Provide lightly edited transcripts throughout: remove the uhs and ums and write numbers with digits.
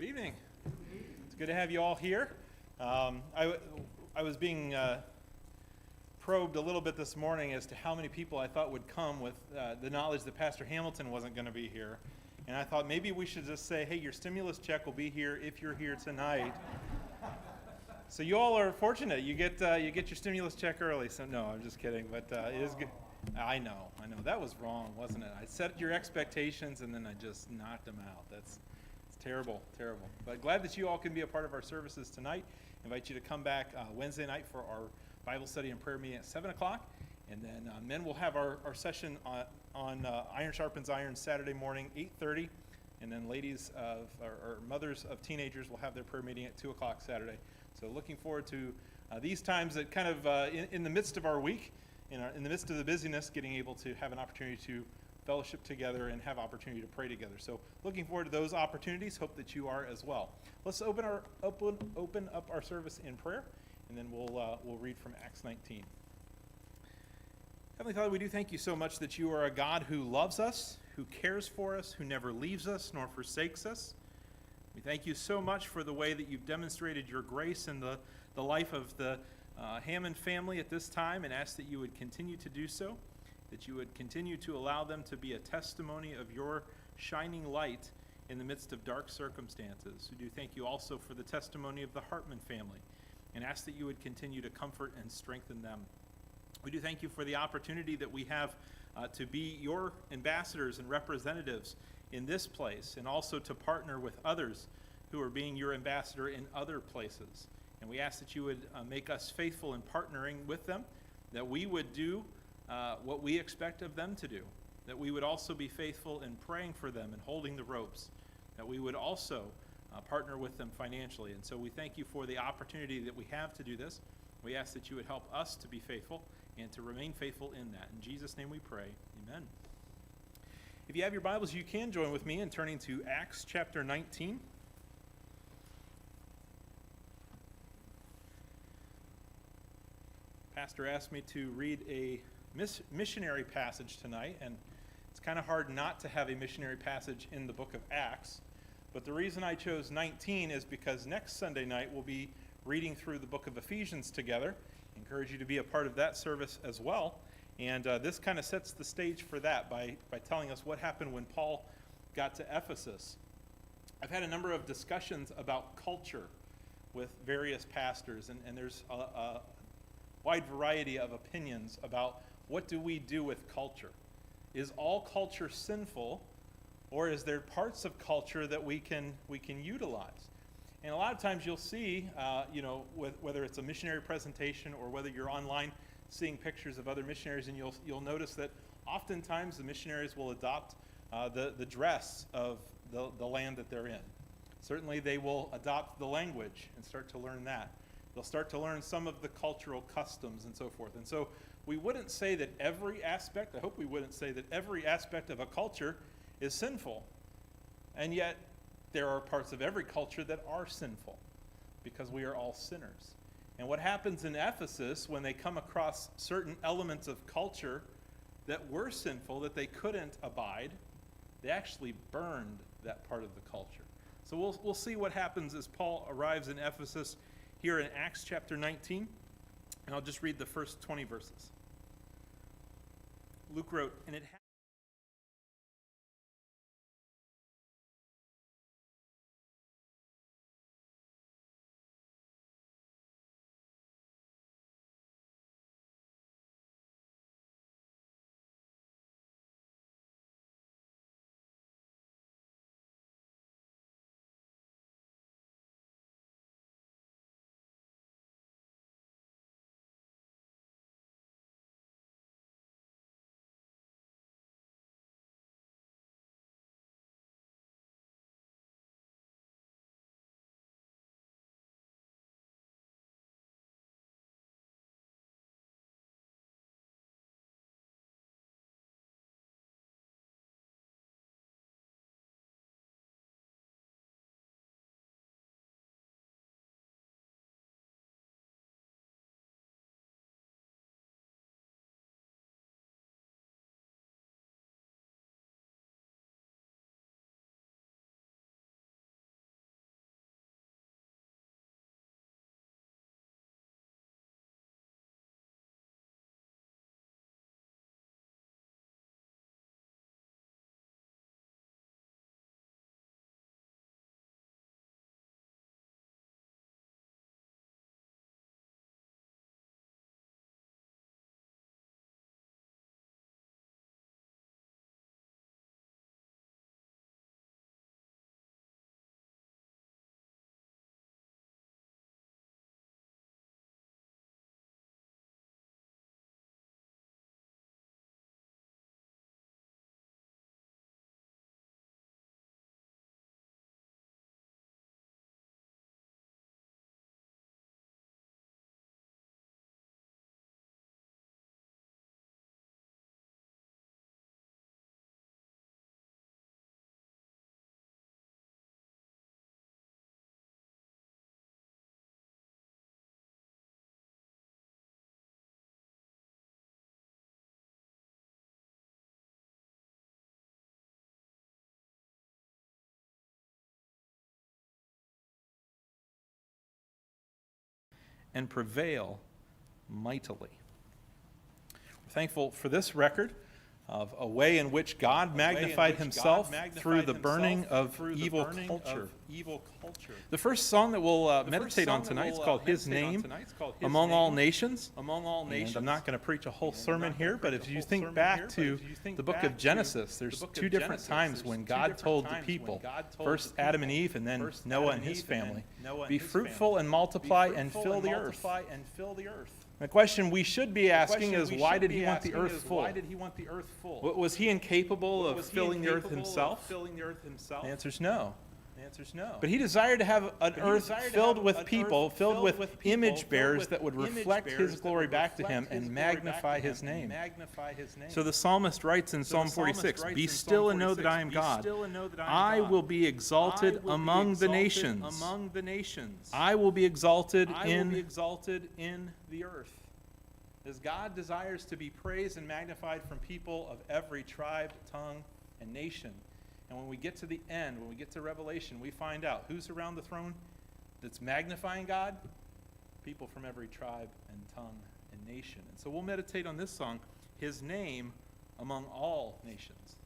Good evening. It's good to have you all here. I was being probed a little bit this morning as to how many people I thought would come with the knowledge that Pastor Hamilton wasn't going to be here. And I thought maybe we should just say, hey, your stimulus check will be here if you're here tonight. So you all are fortunate. You get your stimulus check early. So no, I'm just kidding. But it is good. I know. That was wrong, wasn't it? I set your expectations and then I just knocked them out. It's terrible. But glad that you all can be a part of our services tonight. Invite you to come back Wednesday night for our Bible study and prayer meeting at 7 o'clock. And then men will have our session on Iron Sharpens Iron Saturday morning, 8:30. And then ladies or mothers of teenagers will have their prayer meeting at 2 o'clock Saturday. So looking forward to these times that kind of in the midst of our week, in the midst of the busyness, getting able to have an opportunity to fellowship together and have opportunity to pray together. So looking forward to those opportunities. Hope that you are as well. Let's open up our service in prayer, and then we'll read from Acts 19. Heavenly Father, we do thank you so much that you are a God who loves us, who cares for us, who never leaves us nor forsakes us. We thank you so much for the way that you've demonstrated your grace in the life of the Hammond family at this time, and ask that you would continue to do so, that you would continue to allow them to be a testimony of your shining light in the midst of dark circumstances. We do thank you also for the testimony of the Hartman family, and ask that you would continue to comfort and strengthen them. We do thank you for the opportunity that we have to be your ambassadors and representatives in this place, and also to partner with others who are being your ambassador in other places. And we ask that you would make us faithful in partnering with them, that we would do what we expect of them to do, that we would also be faithful in praying for them and holding the ropes, that we would also partner with them financially. And so we thank you for the opportunity that we have to do this. We ask that you would help us to be faithful and to remain faithful in that. In Jesus' name we pray. Amen. If you have your Bibles, you can join with me in turning to Acts chapter 19. Pastor asked me to read a missionary passage tonight, and it's kind of hard not to have a missionary passage in the book of Acts. But the reason I chose 19 is because next Sunday night we'll be reading through the book of Ephesians together. I encourage you to be a part of that service as well. And this kind of sets the stage for that by telling us what happened when Paul got to Ephesus. I've had a number of discussions about culture with various pastors, and there's a wide variety of opinions about what do we do with culture. Is all culture sinful, or is there parts of culture that we can utilize? And a lot of times you'll see, whether it's a missionary presentation or whether you're online seeing pictures of other missionaries, and you'll notice that oftentimes the missionaries will adopt the dress of the land that they're in. Certainly they will adopt the language and start to learn that. They'll start to learn some of the cultural customs and so forth. And so we wouldn't say that every aspect, I hope we wouldn't say that every aspect of a culture is sinful. And yet there are parts of every culture that are sinful, because we are all sinners. And what happens in Ephesus when they come across certain elements of culture that were sinful, that they couldn't abide, they actually burned that part of the culture. So we'll see what happens as Paul arrives in Ephesus here in Acts chapter 19. And I'll just read the first 20 verses. Luke wrote, "And it and prevail mightily. We're thankful for this record of a way in which God magnified himself through the burning of evil culture. The first song that we'll meditate on tonight is called His Name Among All Nations. And I'm not going to preach a whole sermon here, but if you think back to the book of Genesis, there's two different times when God told the people, first Adam and Eve and then Noah and his family, be fruitful and multiply and fill the earth. The question we should be asking is, why did he want the earth full? Was he incapable of filling the earth himself? The answer is no. But he desired to have an earth filled with people, filled with image bearers that would reflect his glory back to him and magnify his name. So the psalmist writes in Psalm 46, "Be still and know that I am God. I will be exalted among the nations. I will be exalted in the earth." As God desires to be praised and magnified from people of every tribe, tongue, and nation. And when we get to the end, when we get to Revelation, we find out who's around the throne that's magnifying God? People from every tribe and tongue and nation. And so we'll meditate on this song, His Name Among All Nations.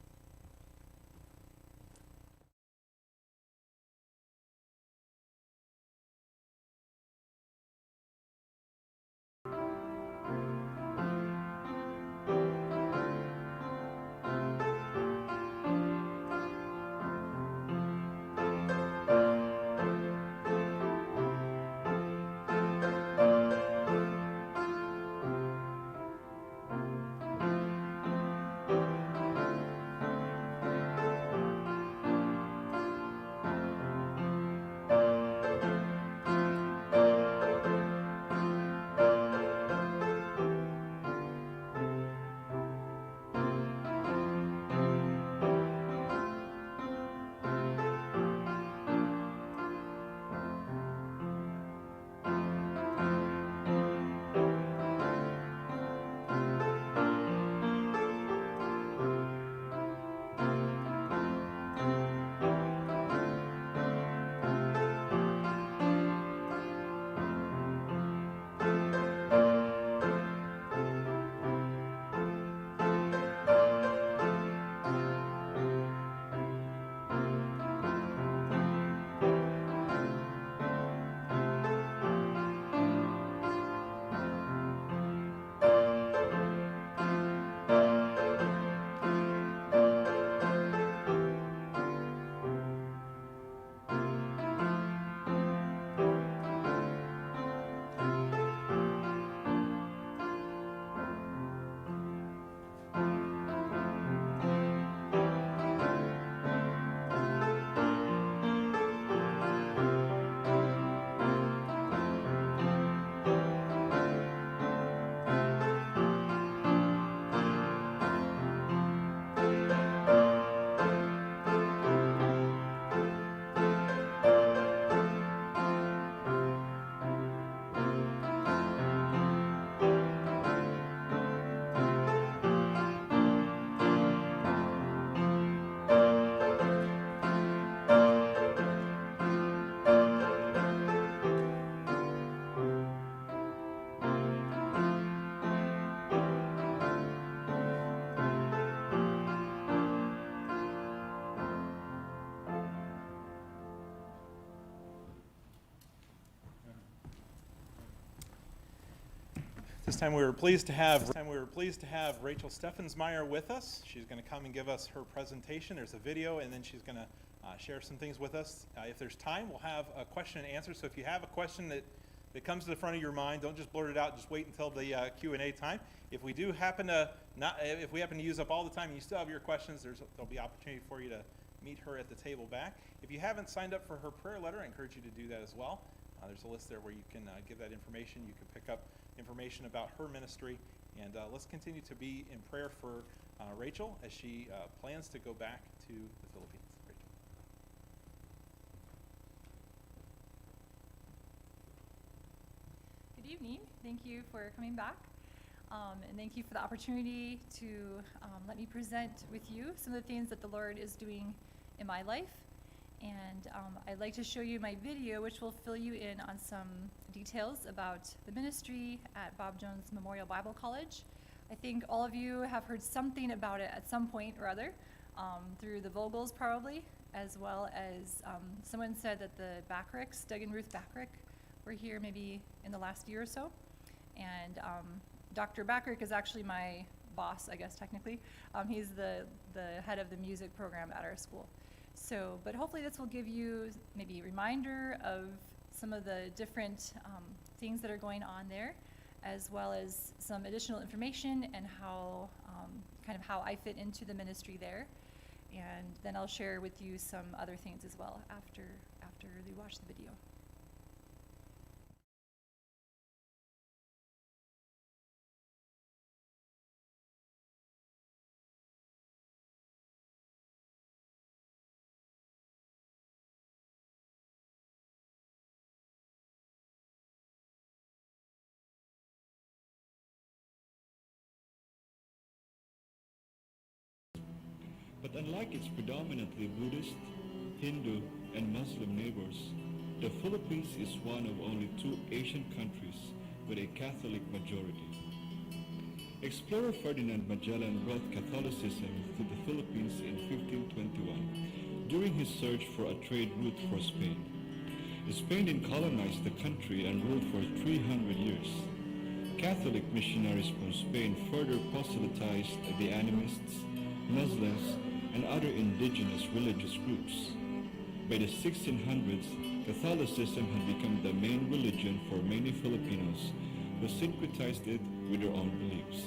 This time we were pleased to have Rachel Steffensmeyer with us. She's going to come and give us her presentation. There's a video, and then she's going to share some things with us. If there's time, we'll have a question and answer. So if you have a question that comes to the front of your mind, don't just blurt it out. Just wait until the Q&A time. If we do happen to use up all the time and you still have your questions, there'll be opportunity for you to meet her at the table back. If you haven't signed up for her prayer letter, I encourage you to do that as well. There's a list there where you can give that information. You can pick up information about her ministry. And let's continue to be in prayer for Rachel as she plans to go back to the Philippines. Rachel. Good evening. Thank you for coming back. And thank you for the opportunity to let me present with you some of the things that the Lord is doing in my life And I'd like to show you my video, which will fill you in on some details about the ministry at Bob Jones Memorial Bible College. I think all of you have heard something about it at some point or other, through the Vogels probably, as well as someone said that the Backricks, Doug and Ruth Backrich, were here maybe in the last year or so. And Dr. Backrich is actually my boss, I guess technically. He's the head of the music program at our school. So, but hopefully this will give you maybe a reminder of some of the different things that are going on there, as well as some additional information and how, kind of how I fit into the ministry there. And then I'll share with you some other things as well after you watch the video. But unlike its predominantly Buddhist, Hindu, and Muslim neighbors, the Philippines is one of only 2 Asian countries with a Catholic majority. Explorer Ferdinand Magellan brought Catholicism to the Philippines in 1521 during his search for a trade route for Spain. Spain then colonized the country and ruled for 300 years. Catholic missionaries from Spain further proselytized the animists, Muslims, and other indigenous religious groups. By the 1600s, Catholicism had become the main religion for many Filipinos who syncretized it with their own beliefs.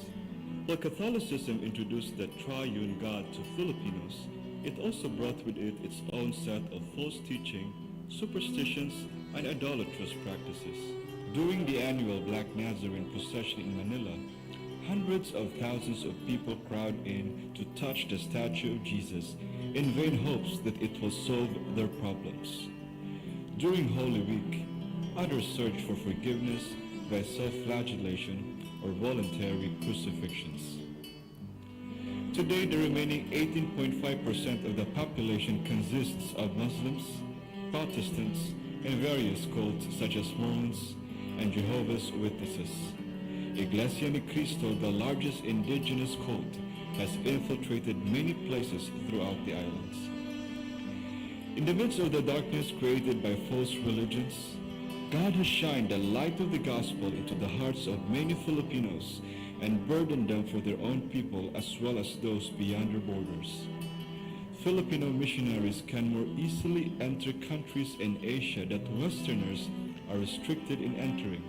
While Catholicism introduced the triune God to Filipinos, it also brought with it its own set of false teaching, superstitions, and idolatrous practices. During the annual Black Nazarene procession in Manila, hundreds of thousands of people crowd in to touch the statue of Jesus in vain hopes that it will solve their problems. During Holy Week, others search for forgiveness by self-flagellation or voluntary crucifixions. Today, the remaining 18.5% of the population consists of Muslims, Protestants, and various cults such as Mormons and Jehovah's Witnesses. Iglesia Ni Cristo, the largest indigenous cult, has infiltrated many places throughout the islands. In the midst of the darkness created by false religions, God has shined the light of the gospel into the hearts of many Filipinos and burdened them for their own people as well as those beyond their borders. Filipino missionaries can more easily enter countries in Asia that Westerners are restricted in entering.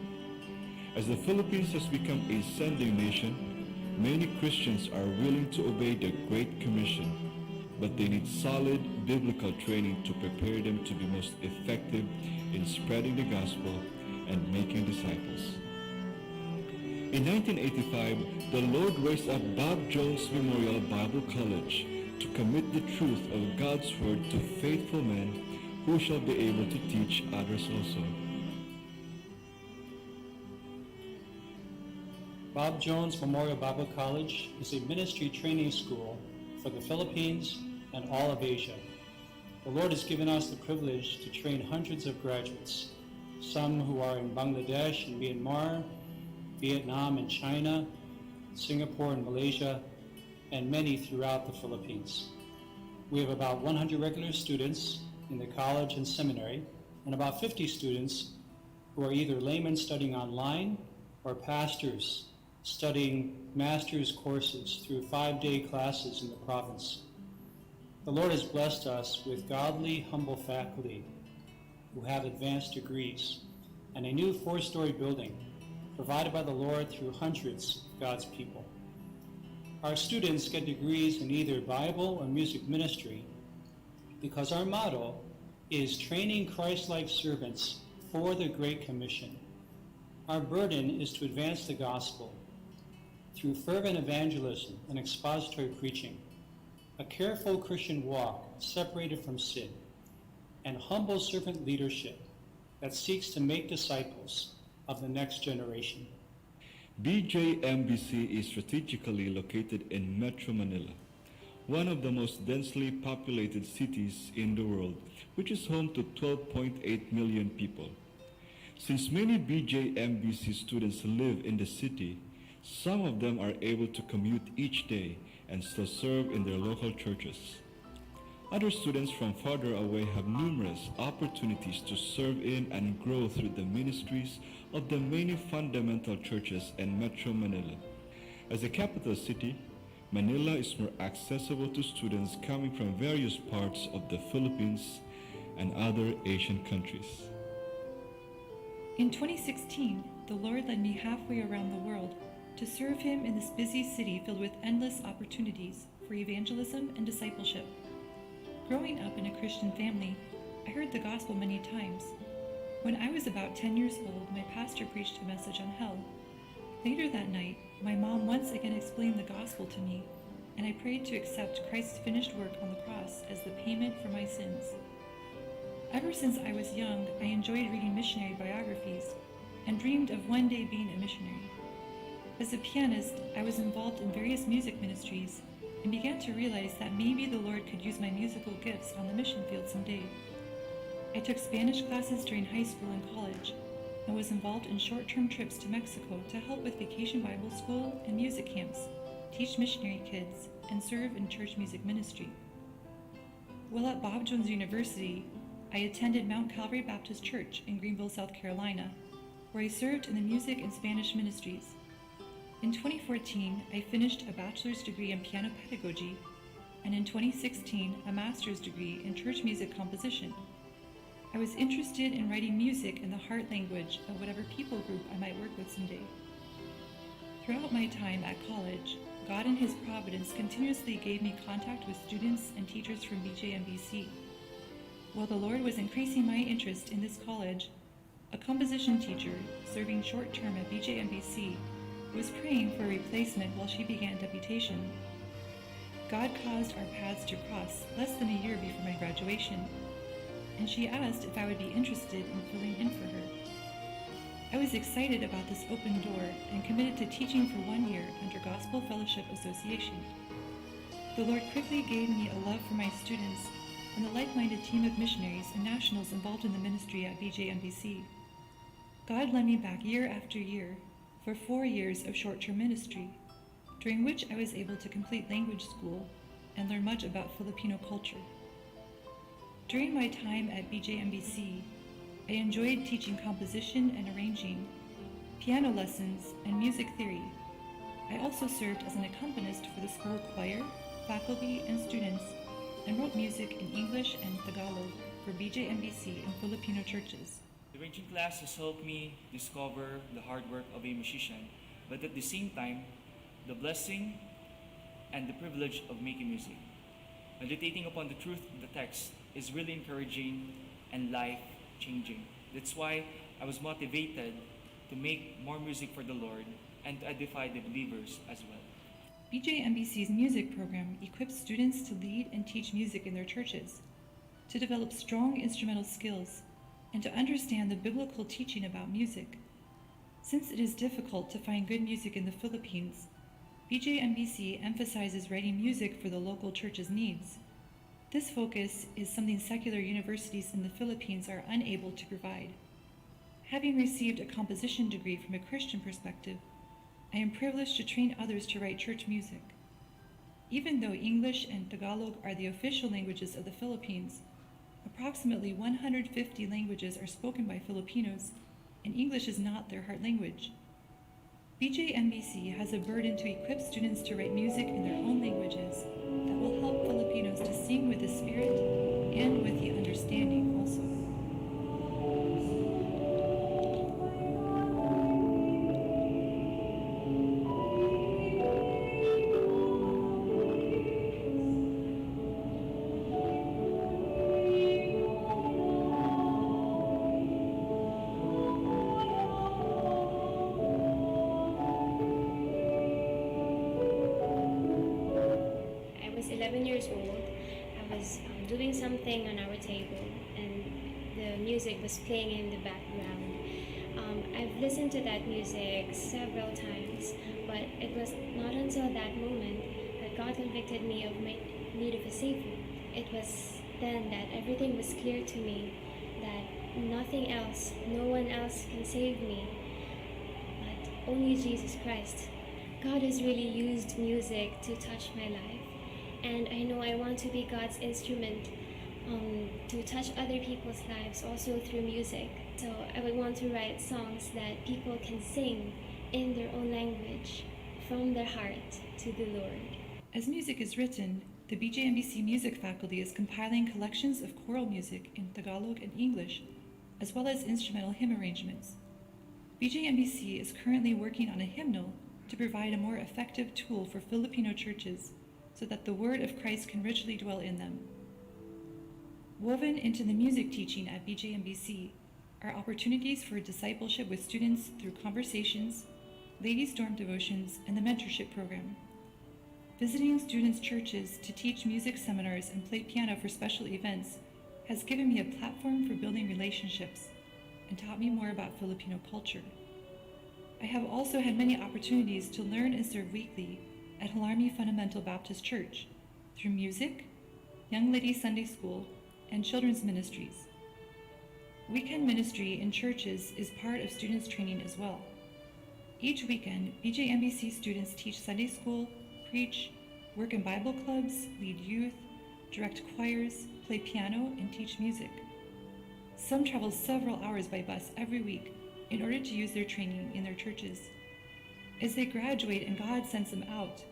As the Philippines has become a sending nation, many Christians are willing to obey the Great Commission, but they need solid biblical training to prepare them to be most effective in spreading the gospel and making disciples. In 1985, the Lord raised up Bob Jones Memorial Bible College to commit the truth of God's Word to faithful men who shall be able to teach others also. Bob Jones Memorial Bible College is a ministry training school for the Philippines and all of Asia. The Lord has given us the privilege to train hundreds of graduates, some who are in Bangladesh and Myanmar, Vietnam and China, Singapore and Malaysia, and many throughout the Philippines. We have about 100 regular students in the college and seminary, and about 50 students who are either laymen studying online or pastors studying master's courses through 5-day classes in the province. The Lord has blessed us with godly, humble faculty who have advanced degrees and a new 4-story building provided by the Lord through hundreds of God's people. Our students get degrees in either Bible or music ministry because our motto is training Christ-like servants for the Great Commission. Our burden is to advance the gospel through fervent evangelism and expository preaching, a careful Christian walk separated from sin, and humble servant leadership that seeks to make disciples of the next generation. BJMBC is strategically located in Metro Manila, one of the most densely populated cities in the world, which is home to 12.8 million people. Since many BJMBC students live in the city, some of them are able to commute each day and still serve in their local churches. Other students from farther away have numerous opportunities to serve in and grow through the ministries of the many fundamental churches in Metro Manila. As a capital city, Manila is more accessible to students coming from various parts of the Philippines and other Asian countries. In 2016, the Lord led me halfway around the world to serve Him in this busy city filled with endless opportunities for evangelism and discipleship. Growing up in a Christian family, I heard the gospel many times. When I was about 10 years old, my pastor preached a message on hell. Later that night, my mom once again explained the gospel to me, and I prayed to accept Christ's finished work on the cross as the payment for my sins. Ever since I was young, I enjoyed reading missionary biographies and dreamed of one day being a missionary. As a pianist, I was involved in various music ministries and began to realize that maybe the Lord could use my musical gifts on the mission field someday. I took Spanish classes during high school and college and was involved in short-term trips to Mexico to help with Vacation Bible School and music camps, teach missionary kids, and serve in church music ministry. While at Bob Jones University, I attended Mount Calvary Baptist Church in Greenville, South Carolina, where I served in the music and Spanish ministries. In 2014, I finished a bachelor's degree in piano pedagogy, and in 2016, a master's degree in church music composition. I was interested in writing music in the heart language of whatever people group I might work with someday. Throughout my time at college, God in His providence continuously gave me contact with students and teachers from BJMBC. While the Lord was increasing my interest in this college, a composition teacher serving short-term at BJMBC was praying for a replacement while she began deputation. God caused our paths to cross less than a year before my graduation, and she asked if I would be interested in filling in for her. I was excited about this open door and committed to teaching for 1 year under Gospel Fellowship Association. The Lord quickly gave me a love for my students and the like-minded team of missionaries and nationals involved in the ministry at BJMBC. God led me back year after year for 4 years of short-term ministry, during which I was able to complete language school and learn much about Filipino culture. During my time at BJMBC, I enjoyed teaching composition and arranging, piano lessons, and music theory. I also served as an accompanist for the school choir, faculty, and students, and wrote music in English and Tagalog for BJMBC and Filipino churches. The arranging class has helped me discover the hard work of a musician, but at the same time, the blessing and the privilege of making music. Meditating upon the truth of the text is really encouraging and life-changing. That's why I was motivated to make more music for the Lord and to edify the believers as well. BJMBC's music program equips students to lead and teach music in their churches, to develop strong instrumental skills, and to understand the biblical teaching about music. Since it is difficult to find good music in the Philippines, BJMBC emphasizes writing music for the local church's needs. This focus is something secular universities in the Philippines are unable to provide. Having received a composition degree from a Christian perspective, I am privileged to train others to write church music. Even though English and Tagalog are the official languages of the Philippines, approximately 150 languages are spoken by Filipinos, and English is not their heart language. BJMBC has a burden to equip students to write music in their own languages that will help Filipinos to sing with the Spirit and with the understanding also. I was 11 years old. I was doing something on our table, and the music was playing in the background. I've listened to that music several times, but it was not until that moment that God convicted me of need of a Savior. It was then that everything was clear to me, that nothing else, no one else can save me, but only Jesus Christ. God has really used music to touch my life, and I know I want to be God's instrument to touch other people's lives also through music. So I would want to write songs that people can sing in their own language from their heart to the Lord. As music is written, the BJMBC music faculty is compiling collections of choral music in Tagalog and English, as well as instrumental hymn arrangements. BJMBC is currently working on a hymnal to provide a more effective tool for Filipino churches so that the word of Christ can richly dwell in them. Woven into the music teaching at BJMBC are opportunities for discipleship with students through conversations, ladies' dorm devotions, and the mentorship program. Visiting students' churches to teach music seminars and play piano for special events has given me a platform for building relationships and taught me more about Filipino culture. I have also had many opportunities to learn and serve weekly at Hilarmi Fundamental Baptist Church through music, Young Ladies Sunday School, and children's ministries. Weekend ministry in churches is part of students' training as well. Each weekend, BJMBC students teach Sunday school, preach, work in Bible clubs, lead youth, direct choirs, play piano, and teach music. Some travel several hours by bus every week in order to use their training in their churches. As they graduate and God sends them out,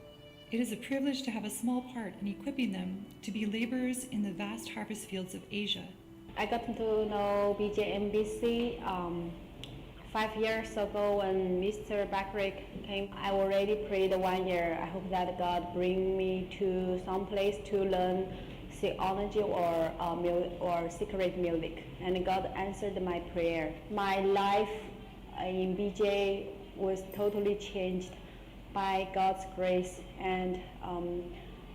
it is a privilege to have a small part in equipping them to be laborers in the vast harvest fields of Asia. I got to know BJMBC 5 years ago when Mr. Backrick came. I already prayed 1 year. I hope that God bring me to some place to learn theology or secret music. And God answered my prayer. My life in BJ was totally changed by God's grace. And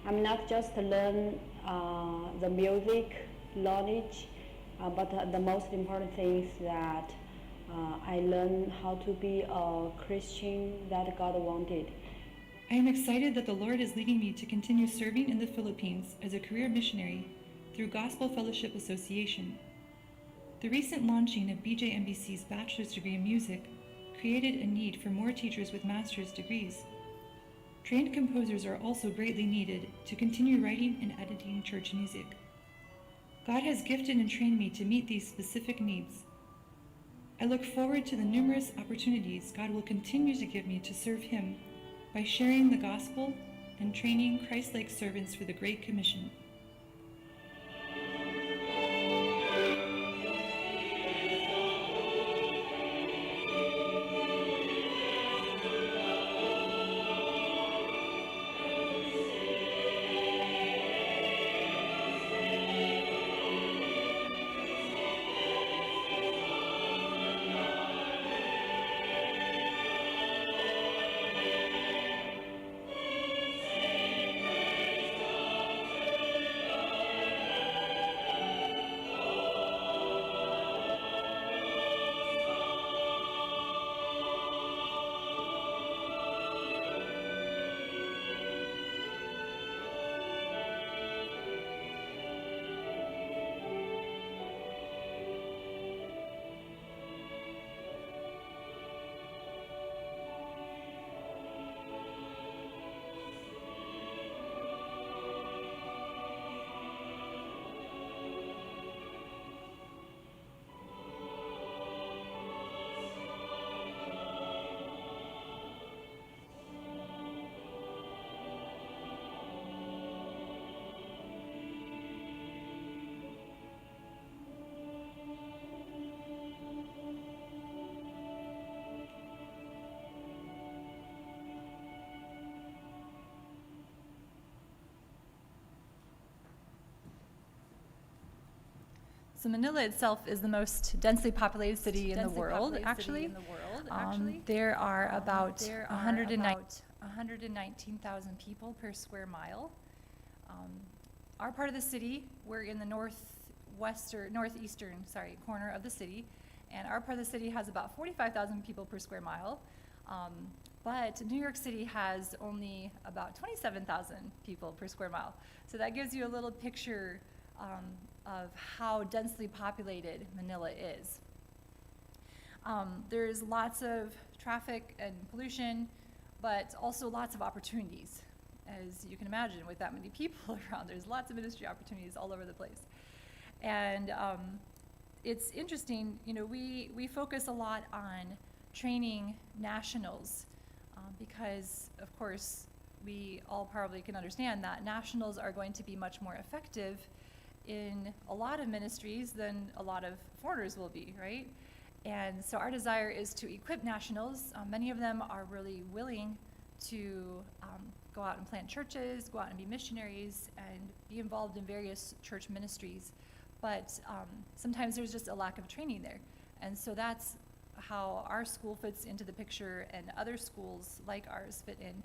I'm not just learn the music knowledge, but the most important thing is that I learned how to be a Christian that God wanted. I am excited that the Lord is leading me to continue serving in the Philippines as a career missionary through Gospel Fellowship Association. The recent launching of BJMBC's bachelor's degree in music created a need for more teachers with master's degrees. Trained composers are also greatly needed to continue writing and editing church music. God has gifted and trained me to meet these specific needs. I look forward to the numerous opportunities God will continue to give me to serve Him by sharing the gospel and training Christ-like servants for the Great Commission. So Manila itself is the most densely populated city in the world, actually. There are about 119,000 people per square mile. Our part of the city, we're in the northeastern corner of the city, and our part of the city has about 45,000 people per square mile. But New York City has only about 27,000 people per square mile. So that gives you a little picture of how densely populated Manila is. There's lots of traffic and pollution, but also lots of opportunities. As you can imagine, with that many people around, there's lots of ministry opportunities all over the place. And it's interesting, we focus a lot on training nationals because, of course, we all probably can understand that nationals are going to be much more effective in a lot of ministries than a lot of foreigners will be, right? And so our desire is to equip nationals. Many of them are really willing to go out and plant churches, go out and be missionaries, and be involved in various church ministries. But sometimes there's just a lack of training there. And so that's how our school fits into the picture, and other schools like ours fit in.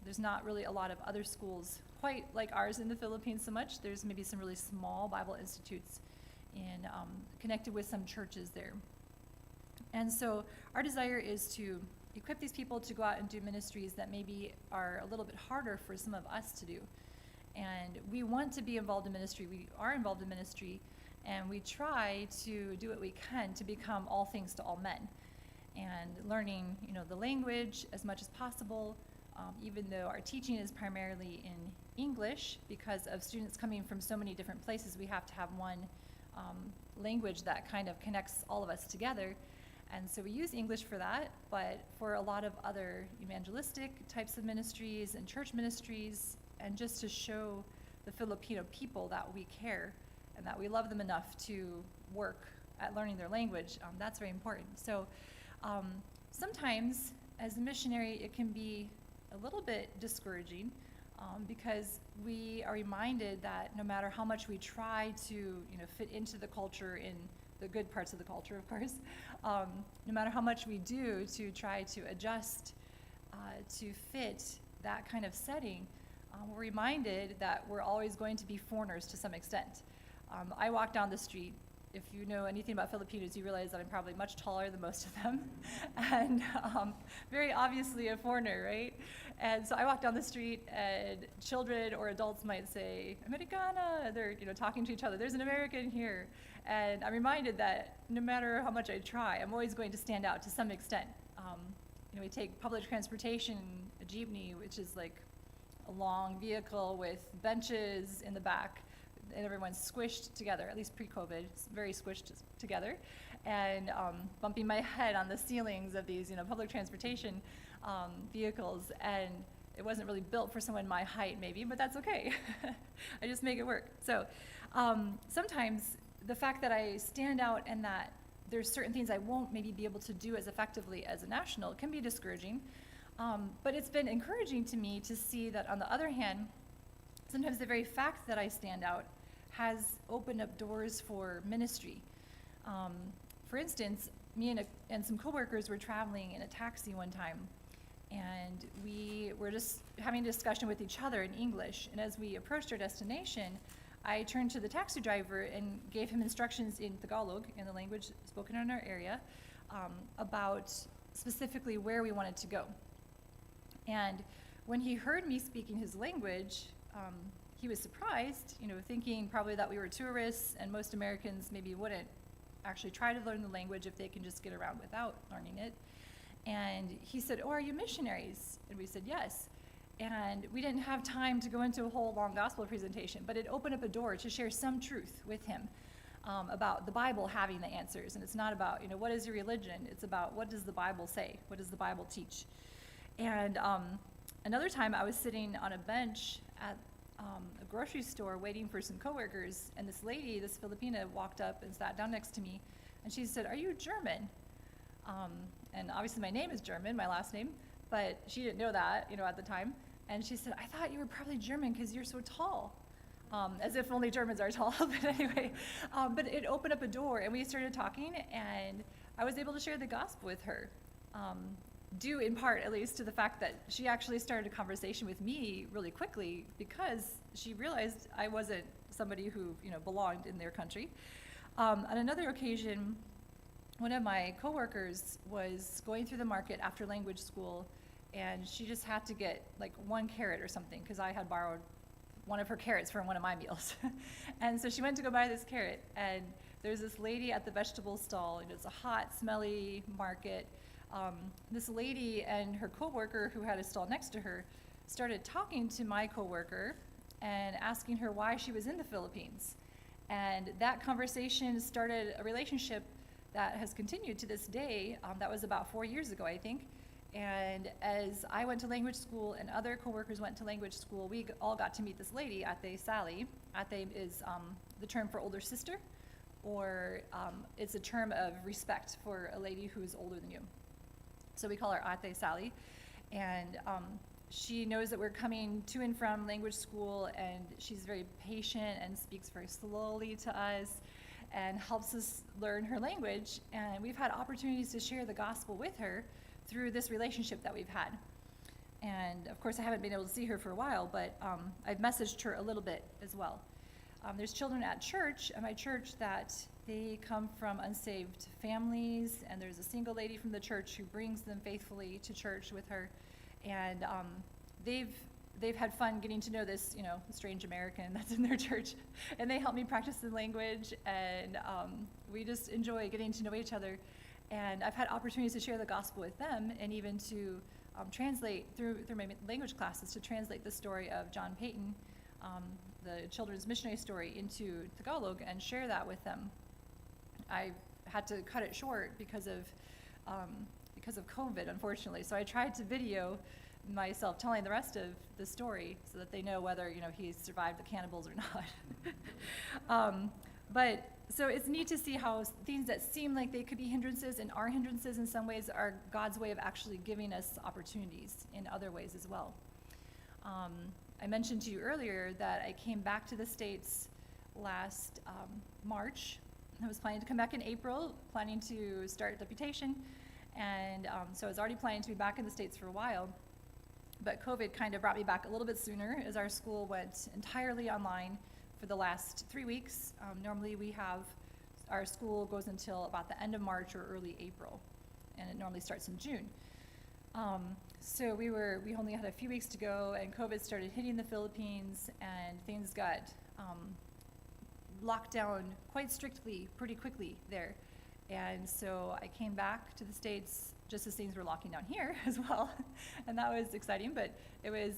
There's not really a lot of other schools quite like ours in the Philippines so much. There's maybe some really small Bible institutes connected with some churches there. And so our desire is to equip these people to go out and do ministries that maybe are a little bit harder for some of us to do. And we want to be involved in ministry. We are involved in ministry, and we try to do what we can to become all things to all men. And learning, the language as much as possible, even though our teaching is primarily in English, because of students coming from so many different places, we have to have one language that kind of connects all of us together. And so we use English for that, but for a lot of other evangelistic types of ministries and church ministries, and just to show the Filipino people that we care and that we love them enough to work at learning their language, that's very important. So sometimes as a missionary, it can be a little bit discouraging because we are reminded that no matter how much we try to fit into the culture, in the good parts of the culture, of course, no matter how much we do to try to adjust to fit that kind of setting, we're reminded that we're always going to be foreigners to some extent. I walk down the street. If you know anything about Filipinos, you realize that I'm probably much taller than most of them, and very obviously a foreigner, right? And so I walk down the street, and children or adults might say, "Americana," they're talking to each other. There's an American here, and I'm reminded that no matter how much I try, I'm always going to stand out to some extent. We take public transportation, a jeepney, which is like a long vehicle with benches in the back, and everyone's squished together, at least pre-COVID, very squished together, and bumping my head on the ceilings of these, public transportation vehicles, and it wasn't really built for someone my height, maybe, but that's okay. I just make it work. So sometimes the fact that I stand out and that there's certain things I won't maybe be able to do as effectively as a national can be discouraging, but it's been encouraging to me to see that, on the other hand, sometimes the very fact that I stand out has opened up doors for ministry. For instance, me and some coworkers were traveling in a taxi one time, and we were just having a discussion with each other in English. And as we approached our destination, I turned to the taxi driver and gave him instructions in Tagalog, in the language spoken in our area, about specifically where we wanted to go. And when he heard me speaking his language, he was surprised, thinking probably that we were tourists, and most Americans maybe wouldn't actually try to learn the language if they can just get around without learning it. And he said, "Oh, are you missionaries?" And we said, "Yes." And we didn't have time to go into a whole long gospel presentation, but it opened up a door to share some truth with him about the Bible having the answers. And it's not about, what is your religion? It's about, what does the Bible say? What does the Bible teach? And another time I was sitting on a bench at a grocery store waiting for some coworkers, and this lady, this Filipina, walked up and sat down next to me, and she said, "Are you German?" And obviously my name is German, my last name, but she didn't know that, at the time. And she said, "I thought you were probably German because you're so tall." As if only Germans are tall, but anyway. But it opened up a door, and we started talking, and I was able to share the gospel with her. Due in part, at least, to the fact that she actually started a conversation with me really quickly, because she realized I wasn't somebody who belonged in their country. On another occasion, one of my coworkers was going through the market after language school, and she just had to get like one carrot or something because I had borrowed one of her carrots for one of my meals. And so she went to go buy this carrot, and there's this lady at the vegetable stall, and it's a hot, smelly market. This lady and her coworker who had a stall next to her started talking to my coworker and asking her why she was in the Philippines. And that conversation started a relationship that has continued to this day. That was about 4 years ago, I think. And as I went to language school and other coworkers went to language school, we all got to meet this lady, Ate Sally. Ate is the term for older sister, or it's a term of respect for a lady who's older than you. So we call her Ate Sally. And she knows that we're coming to and from language school, and she's very patient and speaks very slowly to us and helps us learn her language. And we've had opportunities to share the gospel with her through this relationship that we've had. And of course, I haven't been able to see her for a while, but I've messaged her a little bit as well. There's children at my church, that they come from unsaved families, and there's a single lady from the church who brings them faithfully to church with her. And they've had fun getting to know this, strange American that's in their church, and they help me practice the language, and we just enjoy getting to know each other. And I've had opportunities to share the gospel with them, and even to translate through my language classes, to translate the story of John Payton, the children's missionary story, into Tagalog and share that with them. I had to cut it short because of COVID, unfortunately. So I tried to video myself telling the rest of the story so that they know whether he survived the cannibals or not. But so it's neat to see how things that seem like they could be hindrances and are hindrances in some ways are God's way of actually giving us opportunities in other ways as well. I mentioned to you earlier that I came back to the States last March. I was planning to come back in April, planning to start deputation, and so I was already planning to be back in the States for a while. But COVID kind of brought me back a little bit sooner, as our school went entirely online for the last 3 weeks. Normally our school goes until about the end of March or early April, and it normally starts in June. So we only had a few weeks to go, and COVID started hitting the Philippines, and things got locked down quite strictly pretty quickly there. And so I came back to the States just as things were locking down here as well. And that was exciting, but it was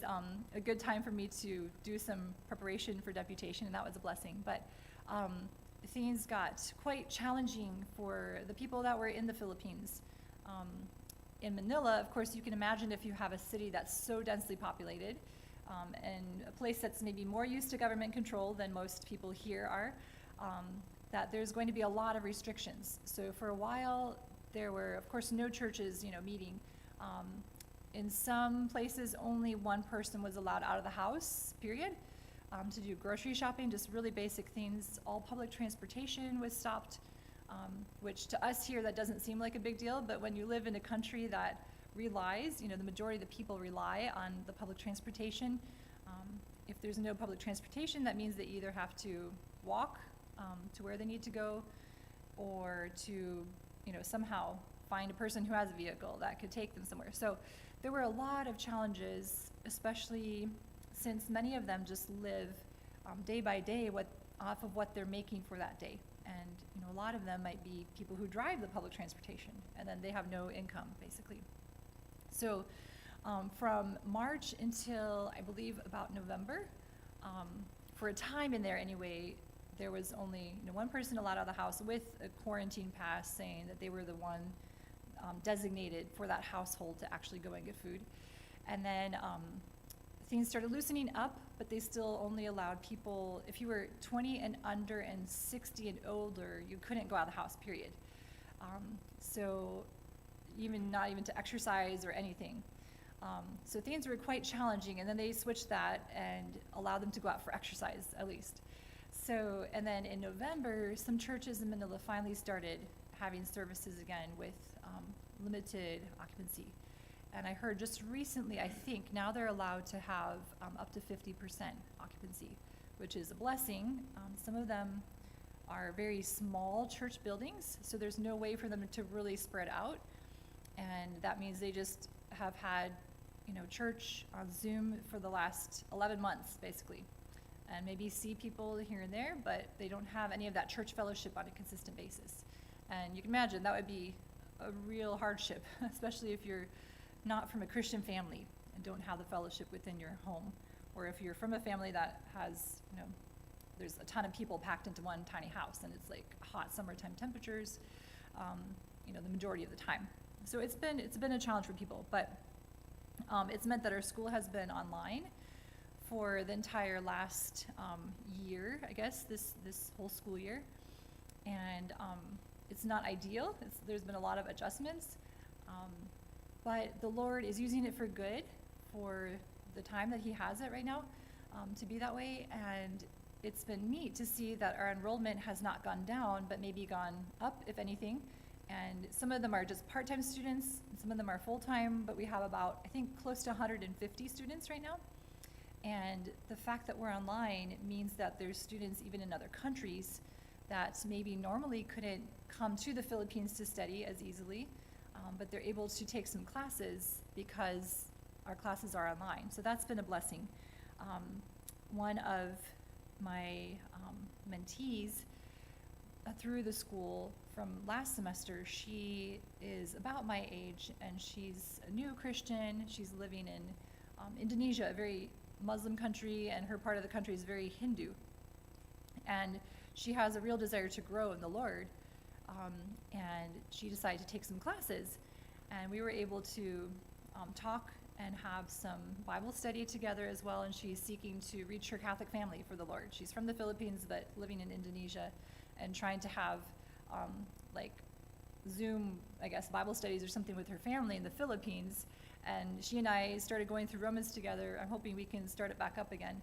a good time for me to do some preparation for deputation, and that was a blessing. But things got quite challenging for the people that were in the Philippines. In Manila, of course, you can imagine if you have a city that's so densely populated, and a place that's maybe more used to government control than most people here are, that there's going to be a lot of restrictions. So for a while, there were, of course, no churches, meeting. In some places, only one person was allowed out of the house, period, to do grocery shopping, just really basic things. All public transportation was stopped, which to us here, that doesn't seem like a big deal, but when you live in a country that relies, the majority of the people rely on the public transportation. If there's no public transportation, that means that you either have to walk to where they need to go, or to somehow find a person who has a vehicle that could take them somewhere. So there were a lot of challenges, especially since many of them just live day by day off of what they're making for that day. And a lot of them might be people who drive the public transportation, and then they have no income, basically. So from March until, I believe, about November, for a time in there anyway, there was only one person allowed out of the house with a quarantine pass saying that they were the one designated for that household to actually go and get food. And then things started loosening up, but they still only allowed people, if you were 20 and under and 60 and older, you couldn't go out of the house, period. So not even to exercise or anything. So things were quite challenging, and then they switched that and allowed them to go out for exercise, at least. So, and then in November, some churches in Manila finally started having services again with limited occupancy. And I heard just recently, I think, now they're allowed to have up to 50% occupancy, which is a blessing. Some of them are very small church buildings, so there's no way for them to really spread out. And that means they just have had, church on Zoom for the last 11 months, basically. And maybe see people here and there, but they don't have any of that church fellowship on a consistent basis. And you can imagine that would be a real hardship, especially if you're not from a Christian family and don't have the fellowship within your home. Or if you're from a family that has, there's a ton of people packed into one tiny house and it's like hot summertime temperatures, the majority of the time. So it's been a challenge for people, but it's meant that our school has been online for the entire last year, I guess, this whole school year. And it's not ideal. There's been a lot of adjustments, but the Lord is using it for good for the time that he has it right now to be that way. And it's been neat to see that our enrollment has not gone down, but maybe gone up, if anything. And some of them are just part-time students, and some of them are full-time, but we have about, I think, close to 150 students right now. And the fact that we're online means that there's students even in other countries that maybe normally couldn't come to the Philippines to study as easily, but they're able to take some classes because our classes are online. So that's been a blessing. One of my mentees through the school from last semester, she is about my age, and she's a new Christian. She's living in Indonesia, a very Muslim country, and her part of the country is very Hindu. And she has a real desire to grow in the Lord, and she decided to take some classes. And we were able to talk and have some Bible study together as well, and she's seeking to reach her Catholic family for the Lord. She's from the Philippines, but living in Indonesia, and trying to have like Zoom, I guess, Bible studies or something with her family in the Philippines. And she and I started going through Romans together. I'm hoping we can start it back up again,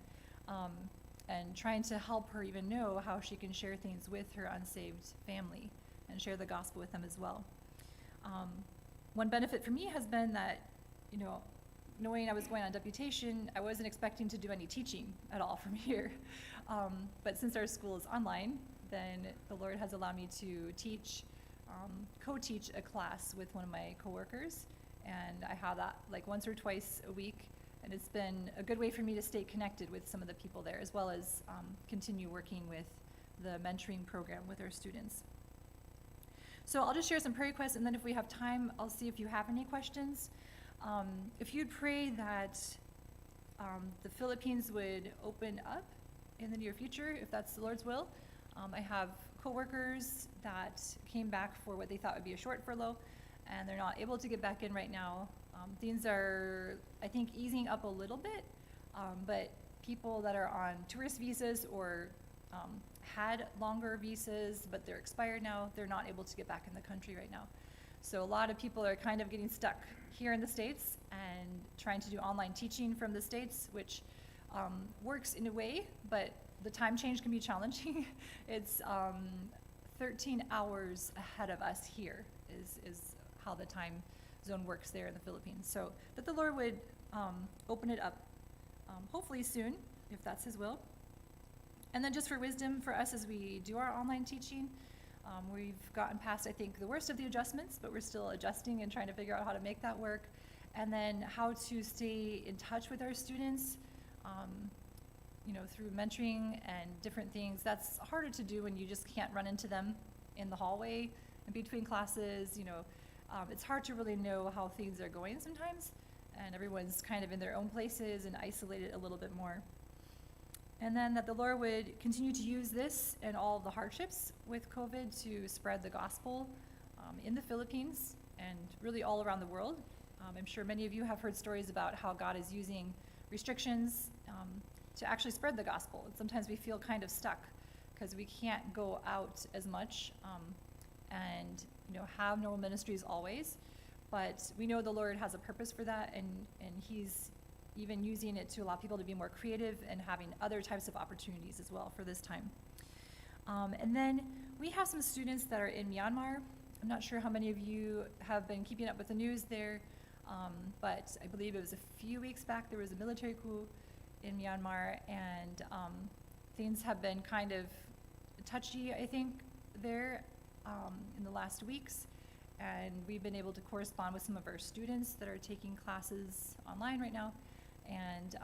and trying to help her even know how she can share things with her unsaved family and share the gospel with them as well. One benefit for me has been that, knowing I was going on deputation, I wasn't expecting to do any teaching at all from here. But since our school is online, then the Lord has allowed me to teach, co-teach a class with one of my coworkers. And I have that like once or twice a week. And it's been a good way for me to stay connected with some of the people there, as well as continue working with the mentoring program with our students. So I'll just share some prayer requests, and then if we have time, I'll see if you have any questions. If you'd pray that the Philippines would open up in the near future, if that's the Lord's will. I have coworkers that came back for what they thought would be a short furlough, and they're not able to get back in right now. Things are, I think, easing up a little bit, but people that are on tourist visas or had longer visas, but they're expired now, they're not able to get back in the country right now. So a lot of people are kind of getting stuck here in the States and trying to do online teaching from the States, which works in a way, but the time change can be challenging. It's 13 hours ahead of us here is how the time zone works there in the Philippines. So that the Lord would open it up, hopefully soon, if that's his will. And then just for wisdom for us as we do our online teaching, we've gotten past, I think, the worst of the adjustments, but we're still adjusting and trying to figure out how to make that work. And then how to stay in touch with our students, through mentoring and different things. That's harder to do when you just can't run into them in the hallway in between classes. It's hard to really know how things are going sometimes, and everyone's kind of in their own places and isolated a little bit more. And then that the Lord would continue to use this and all the hardships with COVID to spread the gospel in the Philippines and really all around the world. I'm sure many of you have heard stories about how God is using restrictions to actually spread the gospel. And sometimes we feel kind of stuck because we can't go out as much and have normal ministries always. But we know the Lord has a purpose for that, and he's even using it to allow people to be more creative and having other types of opportunities as well for this time. And then we have some students that are in Myanmar. I'm not sure how many of you have been keeping up with the news there, but I believe it was a few weeks back there was a military coup in Myanmar, and things have been kind of touchy, I think, there in the last weeks. And we've been able to correspond with some of our students that are taking classes online right now. And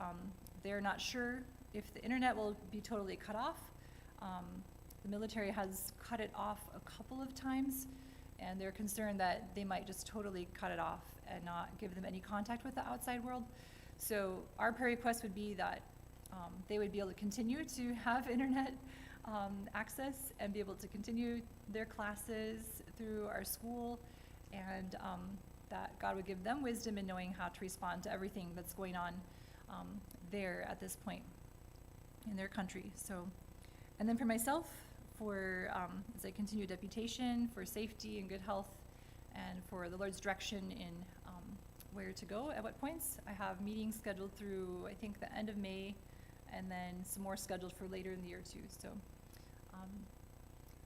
they're not sure if the internet will be totally cut off. The military has cut it off a couple of times, and they're concerned that they might just totally cut it off and not give them any contact with the outside world. So our prayer request would be that they would be able to continue to have internet access and be able to continue their classes through our school, and that God would give them wisdom in knowing how to respond to everything that's going on there at this point in their country. So, and then for myself, for as I continue deputation, for safety and good health, and for the Lord's direction in where to go at what points. I have meetings scheduled through, I think, the end of May, and then some more scheduled for later in the year too. So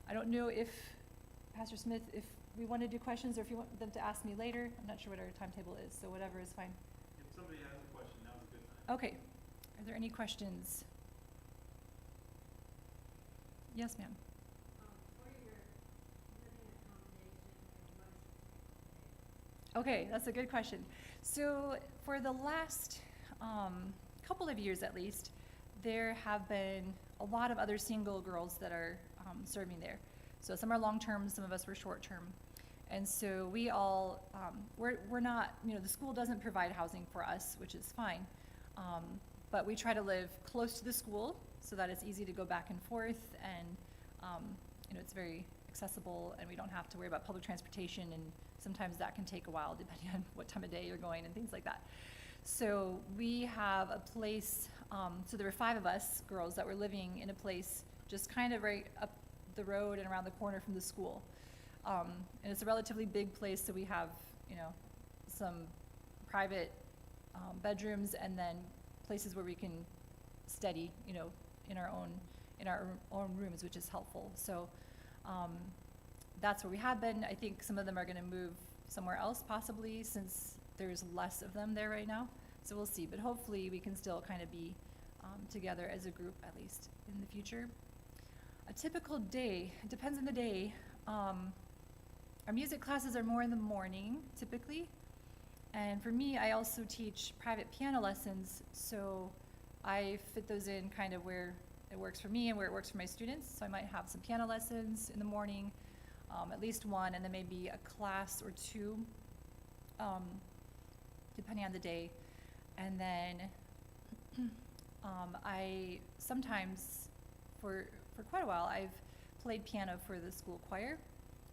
I don't know if, Pastor Smith, if we want to do questions or if you want them to ask me later. I'm not sure what our timetable is, so whatever is fine. If somebody has a question, now's a good time. Okay. Are there any questions? Yes, ma'am. Okay, that's a good question. So for the last couple of years at least, there have been a lot of other single girls that are serving there. So some are long-term, some of us were short-term. And so we all, we're not, the school doesn't provide housing for us, which is fine. But we try to live close to the school so that it's easy to go back and forth, and it's very accessible, and we don't have to worry about public transportation, and sometimes that can take a while depending on what time of day you're going and things like that. So we have a place, so there were 5 of us girls that were living in a place just kind of right up the road and around the corner from the school. And it's a relatively big place, so we have, some private bedrooms, and then places where we can study, in our own rooms, which is helpful. So that's where we have been. I think some of them are going to move somewhere else possibly, since there's less of them there right now. So we'll see, but hopefully we can still kind of be together as a group, at least in the future. A typical day, it depends on the day. Our music classes are more in the morning, typically. And for me, I also teach private piano lessons, so I fit those in kind of where it works for me and where it works for my students. So I might have some piano lessons in the morning, at least one, and then maybe a class or 2, depending on the day. And then I sometimes, for quite a while, I've played piano for the school choir.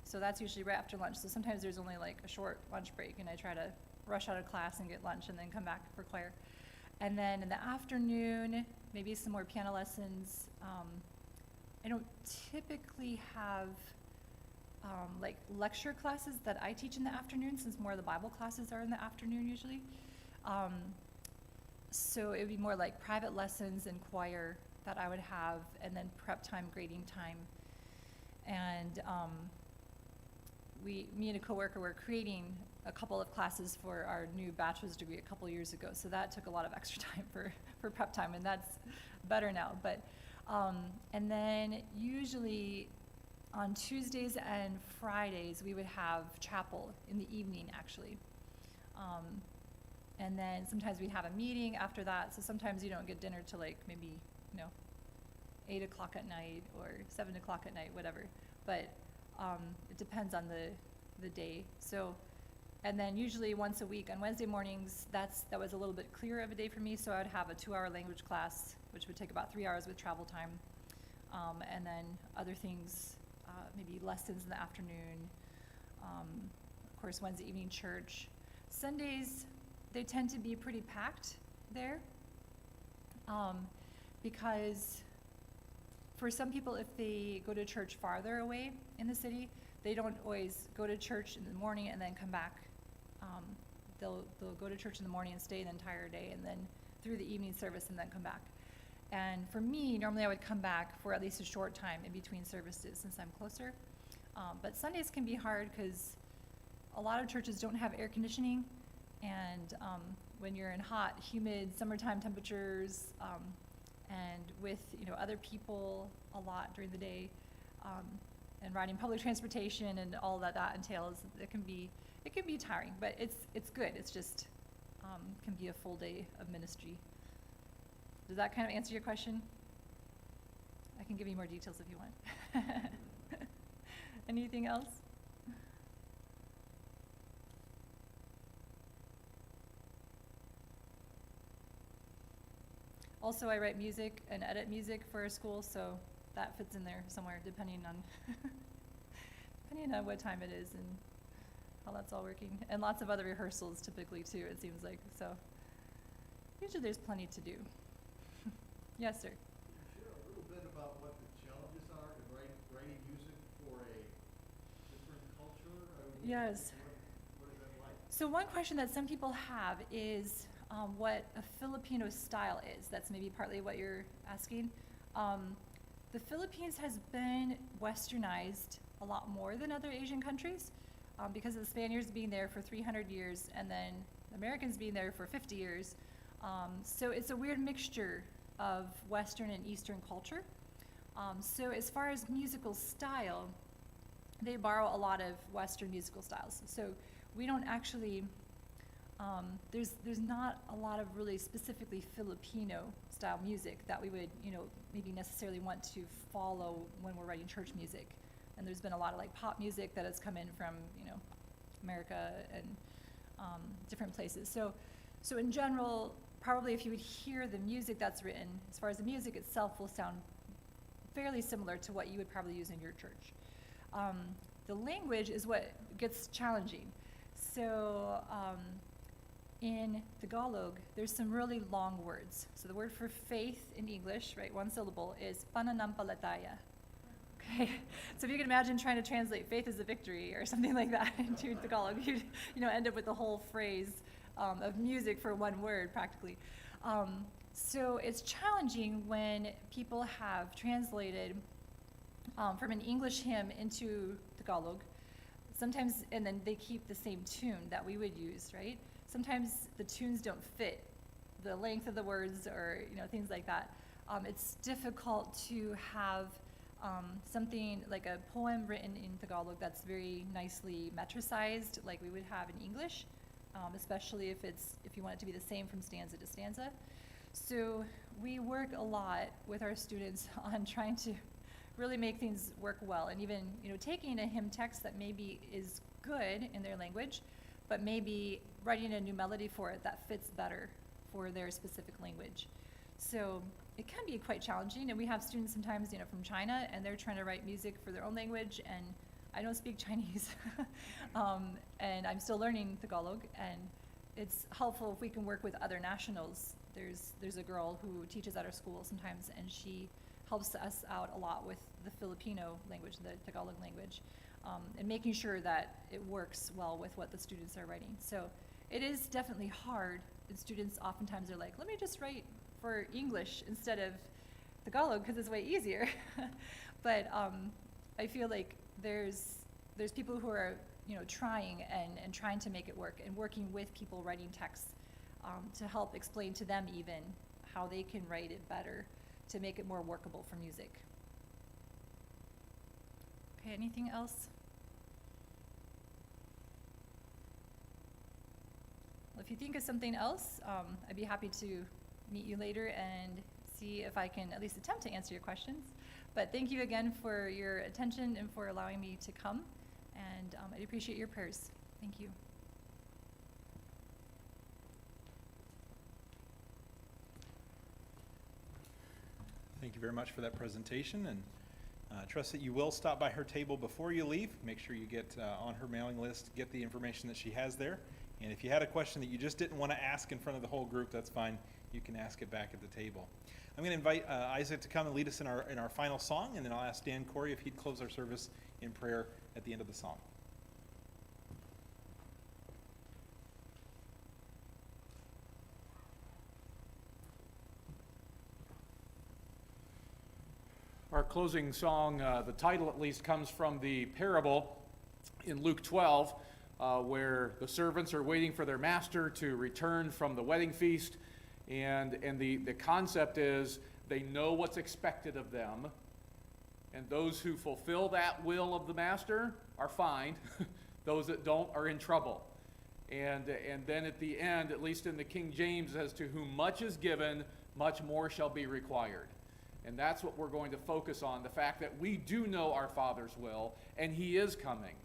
So that's usually right after lunch. So sometimes there's only like a short lunch break, and I try to rush out of class and get lunch and then come back for choir. And then in the afternoon, maybe some more piano lessons. I don't typically have like lecture classes that I teach in the afternoon, since more of the Bible classes are in the afternoon usually. So it would be more like private lessons and choir that I would have, and then prep time, grading time. And me and a coworker were creating a couple of classes for our new bachelor's degree a couple years ago, so that took a lot of extra time for prep time, and that's better now. But and then usually on Tuesdays and Fridays we would have chapel in the evening, actually. And then sometimes we'd have a meeting after that, so sometimes you don't get dinner till like maybe 8 o'clock at night or 7 o'clock at night, whatever. But it depends on the day. So, and then usually once a week on Wednesday mornings, that was a little bit clearer of a day for me. So I would have a 2-hour language class, which would take about 3 hours with travel time, and then other things, maybe lessons in the afternoon. Of course, Wednesday evening church. Sundays, they tend to be pretty packed there, because for some people, if they go to church farther away in the city, they don't always go to church in the morning and then come back. They'll go to church in the morning and stay the entire day, and then through the evening service and then come back. And for me, normally I would come back for at least a short time in between services, since I'm closer. But Sundays can be hard because a lot of churches don't have air conditioning, and when you're in hot, humid summertime temperatures, and with, other people a lot during the day, and riding public transportation and all that entails. It can be tiring, but it's good. It's just can be a full day of ministry. Does that kind of answer your question? I can give you more details if you want. Anything else? Also, I write music and edit music for our school, so that fits in there somewhere, depending on what time it is and how that's all working. And lots of other rehearsals typically too, it seems like. So usually there's plenty to do. Yes, sir. Can you share a little bit about what the challenges are in writing music for a different culture? Yes. What is that like? So one question that some people have is what a Filipino style is. That's maybe partly what you're asking. The Philippines has been westernized a lot more than other Asian countries because of the Spaniards being there for 300 years and then the Americans being there for 50 years. So it's a weird mixture of Western and Eastern culture. So as far as musical style, they borrow a lot of Western musical styles. So we don't actually, there's not a lot of really specifically Filipino style music that we would, maybe necessarily want to follow when we're writing church music. And there's been a lot of like pop music that has come in from, America and different places. So in general, probably if you would hear the music that's written, as far as the music itself will sound fairly similar to what you would probably use in your church. The language is what gets challenging. So in Tagalog, there's some really long words. So the word for faith in English, right, one syllable, is pananampalataya. Okay, so if you can imagine trying to translate faith is a victory or something like that into Tagalog, you'd end up with the whole phrase of music for one word practically. So it's challenging when people have translated from an English hymn into Tagalog, sometimes, and then they keep the same tune that we would use, right? Sometimes the tunes don't fit the length of the words or things like that. It's difficult to have something like a poem written in Tagalog that's very nicely metricized like we would have in English, especially if you want it to be the same from stanza to stanza. So we work a lot with our students on trying to really make things work well, and even taking a hymn text that maybe is good in their language, but maybe writing a new melody for it that fits better for their specific language. So it can be quite challenging, and we have students sometimes from China, and they're trying to write music for their own language, and I don't speak Chinese, and I'm still learning Tagalog, and it's helpful if we can work with other nationals. There's a girl who teaches at our school sometimes, and she helps us out a lot with the Filipino language, the Tagalog language, and making sure that it works well with what the students are writing. So it is definitely hard, and students oftentimes are like, let me just write for English instead of Tagalog because it's way easier. But I feel like there's people who are trying and trying to make it work, and working with people writing texts to help explain to them even how they can write it better to make it more workable for music. Okay, anything else? Well, if you think of something else, I'd be happy to meet you later and see if I can at least attempt to answer your questions. But thank you again for your attention and for allowing me to come, and I appreciate your prayers. Thank you. Thank you very much for that presentation, and trust that you will stop by her table before you leave. Make sure you get on her mailing list, get the information that she has there. And if you had a question that you just didn't want to ask in front of the whole group, that's fine. You can ask it back at the table. I'm going to invite Isaac to come and lead us in our final song, and then I'll ask Dan Corey if he'd close our service in prayer at the end of the song. Our closing song, the title at least, comes from the parable in Luke 12, where the servants are waiting for their master to return from the wedding feast. And the concept is They know what's expected of them. And those who fulfill that will of the master are fine. Those that don't are in trouble. And then at the end, at least in the King James, as to whom much is given, much more shall be required. And that's what we're going to focus on, the fact that we do know our Father's will, and He is coming.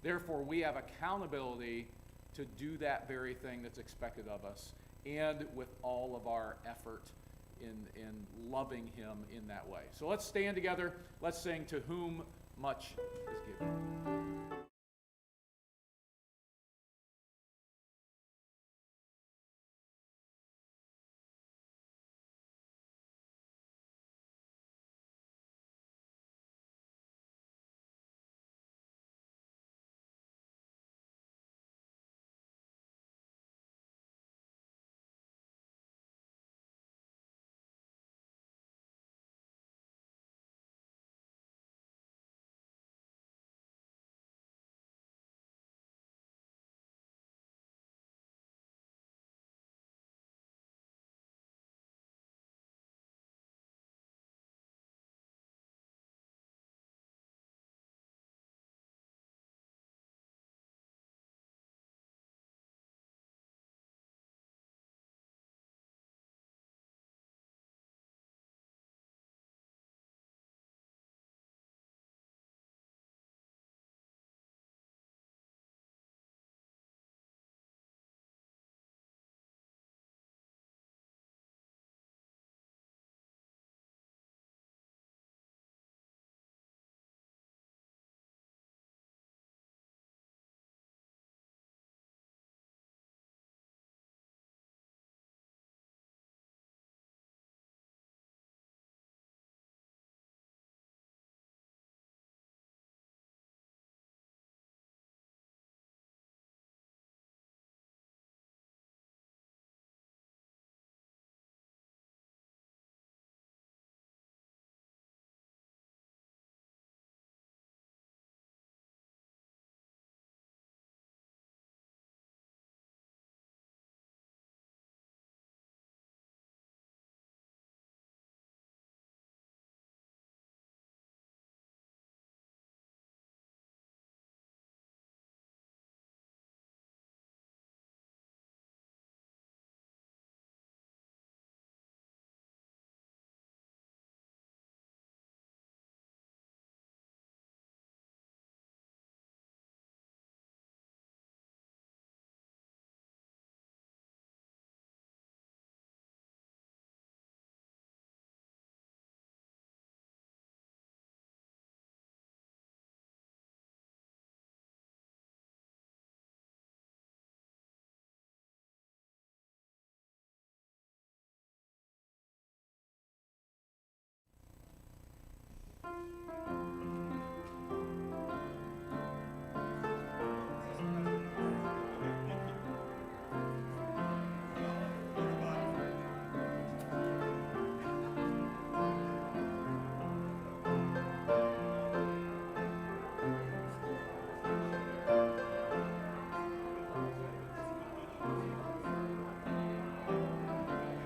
Therefore, we have accountability to do that very thing that's expected of us, and with all of our effort in loving Him in that way. So let's stand together. Let's sing, To Whom Much is Given.